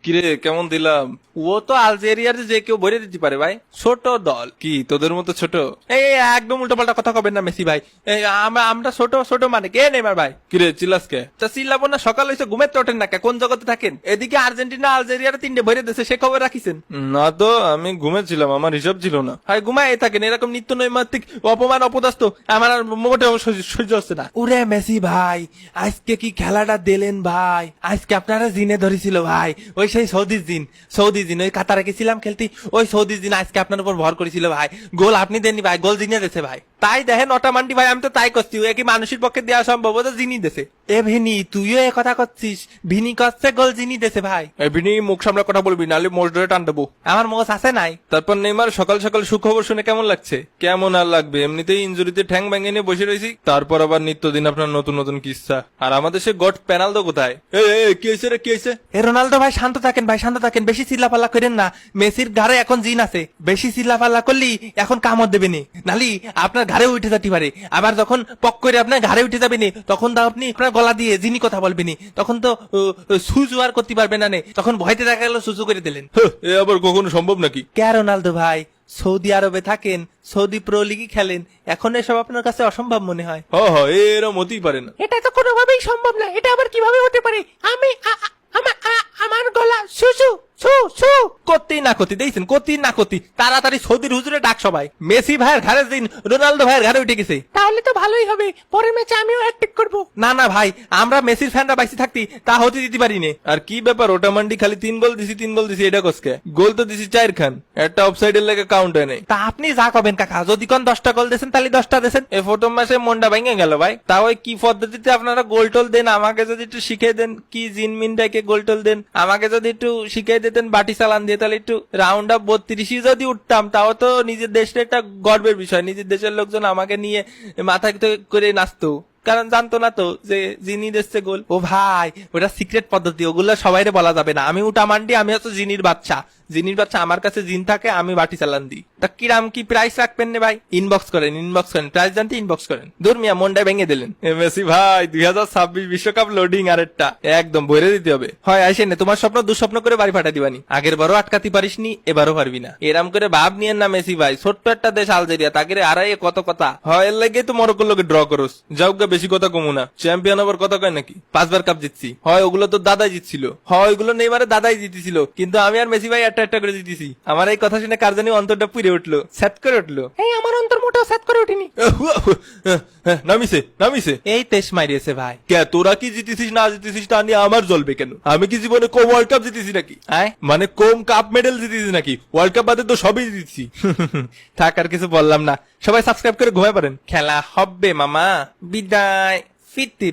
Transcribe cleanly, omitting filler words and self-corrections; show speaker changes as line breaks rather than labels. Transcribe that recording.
কিরে কেমন দিলাম? ও তো আলজেরিয়ার যে কেউ ভরে দিতে পারে ভাই, ছোট দল কি তোদের মতো ছোট? এই একদম উল্টো পাল্টা কথা কবেন না মেসি ভাই। আমরা ছোট ছোট মানে কে নেইমার ভাই? কিরে চিল্লাস কে? তা চিল্লাবো না, সকাল হয়েছে ঘুমের তো ওঠেন না কে? কোন জগতে থাকেন? এদিকে আর্জেন্টিনা আলজেরিয়ার 3টে ভরে দিয়েছে, সে খবর রাখিছেন? না তো, আমি ঘুমেছিলাম, আমার হিসাব ছিল না। হাই ঘুমায় থাকেন এরকম নিত্য নৈমিত্তিক অপমান অপদস্থ আমার আর মোটেও সহ্য হচ্ছে না।
ওরে মেসি ভাই, আজকে কি খেলাটা দিলেন ভাই? আজকে আপনারা জিনে ধরেছিল ভাই, ওই সেই সৌদির জিন ওই কাতারে গেছিলাম খেলতে, ওই সৌদির জিন আজকে আপনার উপর ভর করেছিল ভাই। গোল আপনি দেননি ভাই, গোল জিনে দিয়েছে ভাই।
তাই দেখেন নটা মান্ডি ভাই, আমি তো তাই করছি, ও কি মানুষের পক্ষে দেওয়া সম্ভব? ও তো জিনি দেশে।
এ ভিনি, তুইও এ কথা করছিস? ভিনি করছে গোল জিনি দেছে ভাই।
এমনি মুখ সামলা কথা বলবি, নাহলে মোষ ধরে টান দেবো।
আমার মোষ আছে নাই?
তারপর নেইমার সকাল সকাল সুখবর শুনে কেমন লাগছে? কেমন আর লাগবে, এমনিতেই ইনজুরিতে ঠ্যাং ভেঙে নিয়ে বসে রয়েছি, তারপর আবার নিত্যদিন আপনার নতুন নতুন কিস্সা। আর আমাদের সে গট পেনাল্ডো কোথায়? কি হয়েছে রে, কি হয়েছে?
এ রোনালদো ভাই শান্ত থাকেন ভাই, শান্ত থাকেন, বেশি চিল্লাপাল্লা করেন না। মেসির ঘাড়ে এখন জিন আছে, বেশি চিল্লাপাল্লা করলি এখন কামড় দেবে নি, নালি আপনার ঘাড়ে উঠে যেতে পারে। আবার যখন পক করে আপনার ঘাড়ে উঠে যাবে নি, তখন তো আপনি আপনার গলা দিয়ে জিনি কথা বলবেন, তখন তো সুজু আর করতে পারবে না, তখন ভয়তে দেখা গেল সুজু করে দিলেন।
এ আবার কখনো সম্ভব নাকি?
কে রোনালদো ভাই? সৌদি আরবে থাকেন, সৌদি প্রো লিগই খেলেন, এখন এসব আপনার কাছে অসম্ভব মনে হয়?
এরম হতেই পারে না।
এটা তো কোনোভাবেই সম্ভব না, এটা আবার কিভাবে হতে পারে? আমি আমার গলা সুসু সু সু
করতেই না করতে দেখছেন, করতেই না করতে তাড়াতাড়ি সৌদির হুজুরে ডাক সবাই। মেসি ভাইয়ের ঘাড়ে দিন, রোনালদো ভাইয়ের ঘাড়ে উঠে গেছে।
তাহলে তো ভালোই হবে, পরের ম্যাচে আমিও হ্যাটট্রিক করব।
না না ভাই, আমরা মেসির ফ্যানরা বাইসে থাকতি তা হতে দিতে পারি নে। আর কি ব্যাপার, ওটা মান্ডি খালি 3 গোল দিছি এটা কসকে? গোল তো দিছি 4 খান, একটা অফসাইডের লেগে কাউন্ট হয় নাই।
তা আপনি যা করবেন কাকা, যদি কোন 10টা গোল দেন তাহলে 10টা দেন।
এই প্রথম মাসে মনটা ভেঙে গেল ভাই। তা ওই কি পদ্ধতিতে আপনারা গোল টোল দেন আমাকে যদি একটু শিখিয়ে দেন, কি জিনমিনটাকে গোল টোল দেন আমাকে যদি একটু শিখিয়ে দিতেন বাটি চালান দিয়ে, তাহলে একটু রাউন্ড অফ 32 যদি উঠতাম, তাও তো নিজের দেশের একটা গর্বের বিষয়, নিজের দেশের লোকজন আমাকে নিয়ে মাথায় করে নাচতো, কারণ জানতো না তো যে জিনি দেখছে গোল।
ও ভাই, ওটা সিক্রেট পদ্ধতি, ওগুলো সবাইরে বলা যাবে না। আমি উটা মান্ডি, আমি হচ্ছে জিনির বাচ্চা, আমার কাছে জিন থাকে, আমি বাটি চালান দিই। তা কিরাম কি প্রাইস রাখবেন নে ভাই? ইনবক্স করেন, প্রাইস জানতে ইনবক্স করেন। দূর মিয়া, মনটা ভেঙে দিলেন।
মেসি ভাই 2026 বিশ্বকাপ লোডিং আরেকটা একদম ভরে দিতে হবে।
হয় আসে না, তোমার স্বপ্ন দুঃস্বপ্ন করে বাড়ি ফাটা দিবানি। আগের বারও আটকাতে পারিসনি, এবারও পারবি না।
এরাম করে ভাব নিয়েন না মেসি ভাই, ছোট্ট একটা দেশ আলজেরিয়া, তাকে আড়াই কত কথা হয়, এর লাগে তো মরক্কোর লোকে ড্র করস। যাও গা, বেশি কথা কমু না। চ্যাম্পিয়ন হবার কথা কয় নাকি? 5বার কাপ জিতছি, হয় ওগুলো তো দাদাই জিতছিল, হয় ওইগুলো নেইমারে দাদাই জিতেছিল, কিন্তু আমি আর মেসি ভাই একটা করে জিতেছি। আমার এই কথা শুনে কার জানি অন্তরটা পুড়ে উঠলো, স্যাট করে উঠলো।
এই আমার অন্তর মোটেও সেট করে উঠিনি।
নামিছে
এই তেজ মারিয়েছে ভাই।
কে, তোরা কি জিতেছিস না জিতেছিস তা নিয়ে আমার জ্বলবে কেন? আমি কি জীবনে কম ওয়ার্ল্ড কাপ জিতেছি নাকি? মানে কম কাপ মেডেল জিতেছি নাকি? ওয়ার্ল্ড কাপ বাদে তো সবই জিতেছি।
থাক, আর কিছু বললাম না, সবাই সাবস্ক্রাইব করে ঘুমায় পারেন।
খেলা হবে মামা,
বিদায়, ফিরতে